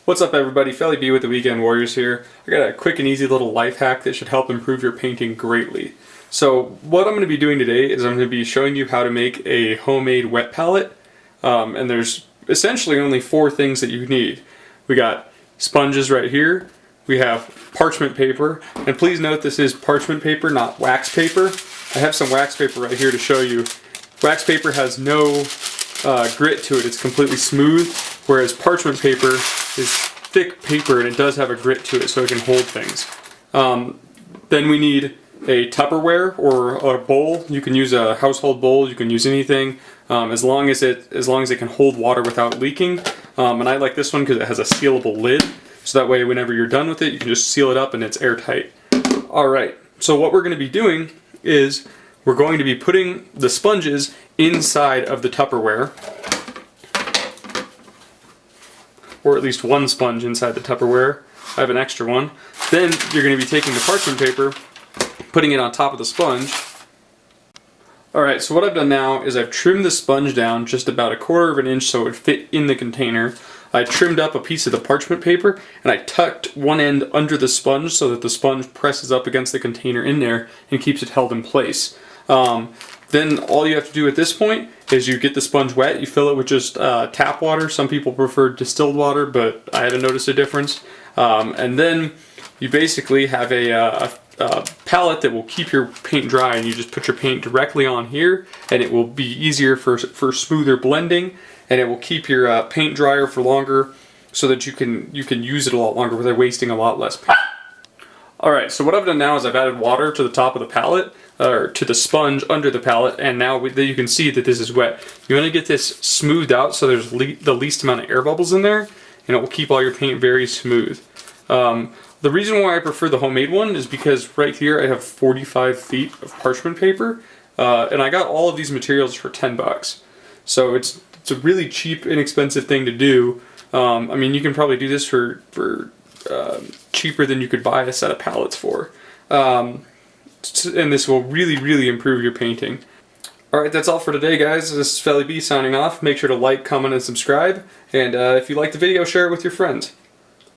What's up everybody, Felly B with the Weekend Warriors here. I got a quick and easy little life hack that should help improve your painting greatly. So what I'm going to be doing today is I'm going to be showing you how to make a homemade wet palette. And there's essentially only four things that you need. We got sponges right here, we have parchment paper, and please note this is parchment paper, not wax paper. I have some wax paper right here to show you. Wax paper has no grit to it, it's completely smooth, whereas parchment paper is thick paper and it does have a grit to it so it can hold things. Then we need a Tupperware or a bowl. You can use a household bowl, you can use anything, as long as it can hold water without leaking. And I like this one because it has a sealable lid, so that way whenever you're done with it you can just seal it up and it's airtight. Alright, so what we're going to be doing is we're going to be putting the sponges inside of the Tupperware, or at least one sponge inside the Tupperware. I have an extra one. Then you're going to be taking the parchment paper, putting it on top of the sponge. Alright, so what I've done now is I've trimmed the sponge down just about 1/4 of an inch so it would fit in the container. I trimmed up a piece of the parchment paper and I tucked one end under the sponge so that the sponge presses up against the container in there and keeps it held in place. Then all you have to do at this point is you get the sponge wet, you fill it with just tap water. Some people prefer distilled water, but I hadn't noticed a difference. And then you basically have a palette that will keep your paint dry, and you just put your paint directly on here and it will be easier for smoother blending, and it will keep your paint drier for longer so that you can use it a lot longer without wasting a lot less paint. Alright, so what I've done now is I've added water to the top of the palette, or to the sponge under the palette, and now you can see that this is wet. You want to get this smoothed out so there's the least amount of air bubbles in there, and it will keep all your paint very smooth. The reason why I prefer the homemade one is because right here I have 45 feet of parchment paper, and I got all of these materials for 10 bucks. So it's a really cheap, inexpensive thing to do. I mean, you can probably do this for cheaper than you could buy a set of palettes for. And this will really improve your painting. Alright, that's all for today guys. This is Felly B signing off. Make sure to like, comment, and subscribe. And if you like the video, share it with your friends.